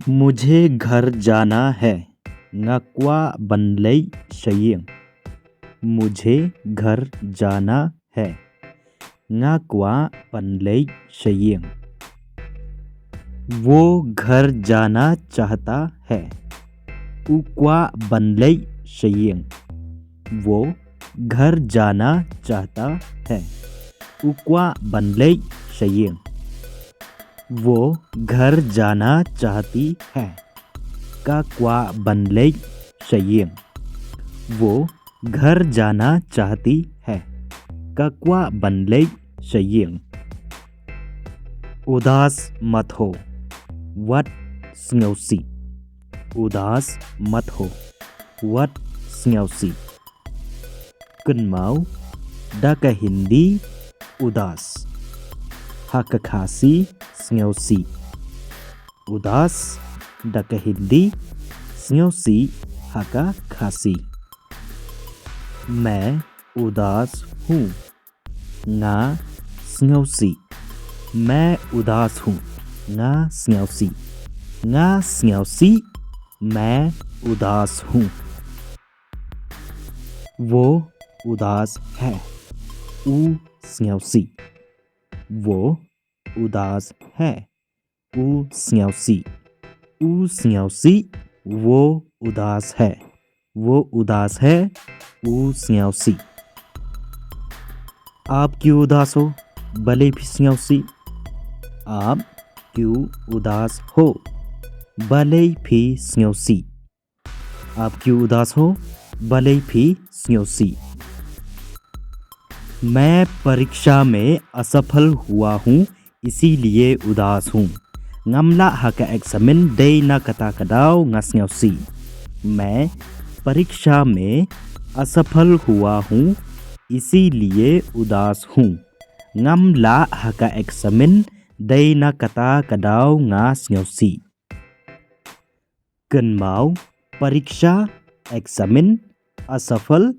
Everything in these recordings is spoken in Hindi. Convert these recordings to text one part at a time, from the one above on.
मुझे घर जाना है ngakwa banlei shayeng मुझे घर जाना है ngakwa banlei shayeng वो घर जाना चाहता है ukwa banlei shayeng वो घर जाना चाहता है ukwa banlei shayeng वो घर जाना चाहती है kakwa banlei shayeng वो घर जाना चाहती है kakwa banlei shayeng उदास मत हो wat sngosi उदास मत हो wat sngosi Kenmau daka hindi udas hakakasi sngosi udas daka hindi sngosi hakakasi मैं उदास हूँ nga sngosi मैं उदास हूँ nga sngosi मैं उदास हूँ वो उदास है u sngosi वो उदास है u sngosi वो उदास है वो उदास है u sngosi आप क्यों उदास हो भले भी sngosi आप क्यों उदास हो भले भी sngosi आप क्यों उदास हो भले भी sngosi मैं परीक्षा में असफल हुआ हूँ इसीलिए उदास हूँ ngamla haka eksamen day na kata kadaw nga sngosi मैं परीक्षा में असफल हुआ हूँ इसीलिए उदास हूँ ngamla haka eksamen day na kata kadaw nga sngosi Kenmau परीक्षा eksamen असफल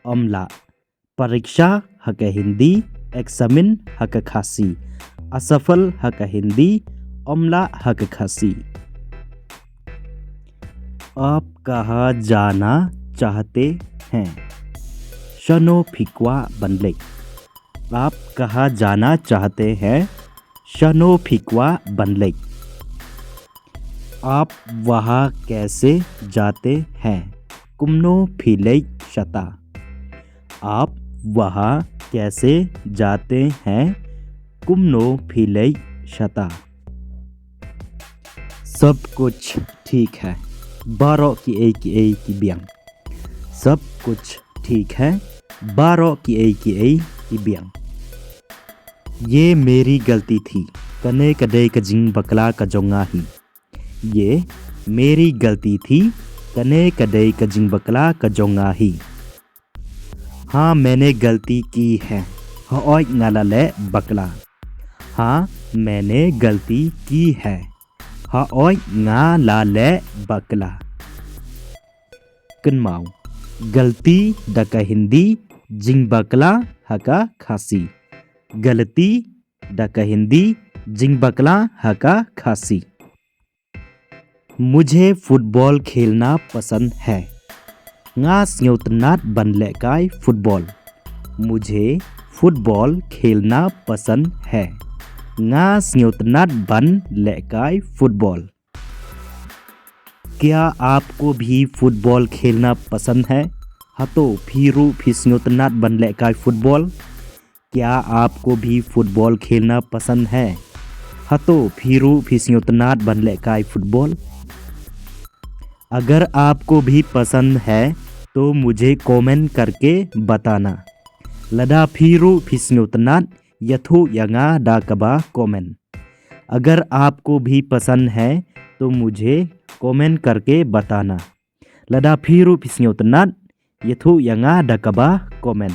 amla परीक्षा हक हिंदी eksamen हक खासी असफल हक हिंदी अमला हक खासी आप कहाँ जाना चाहते हैं शनो फिकवा बनले आप कहाँ जाना चाहते हैं शनो फिकवा बनले आप वहाँ कैसे जाते हैं कुमनो फिले शता आप वहाँ कैसे जाते हैं कुमनो फिले शता सब कुछ ठीक है बारो की ए बियांग सब कुछ ठीक है बारो की ए बियांग ये मेरी गलती थी कने कदे कजिंग बकला कजोंगा ही ये मेरी गलती थी कने कदे कजिंग बकला कजोंगा ही हाँ मैंने गलती की है हॉय नालाले बकला हाँ मैंने गलती की है हॉय नालाले बकला Kenmau गलती डका हिंदी जिंग बकला हका खासी गलती डका हिंदी जिंग बकला हका खासी मुझे फुटबॉल खेलना पसंद है nga sngoutnat banle kai football मुझे फुटबॉल खेलना पसंद है nga sngoutnat ban lekai football क्या आपको भी फुटबॉल खेलना पसंद है हतो फिरू फिस्नोतनाट बनले का फुटबॉल क्या आपको भी फुटबॉल खेलना पसंद है हतो फिरू फिस्नोतनाट बनले का फुटबॉल अगर आपको भी पसंद है तो मुझे कमेंट करके बताना लदा फिरू फिस्नोतनाट यथु यंगा डाकबा कमेंट अगर आपको भी पसंद है तो मुझे कमेंट करके बताना लदा फिरू फिस्नोतनाट यथु यंगा डाकबा कमेंट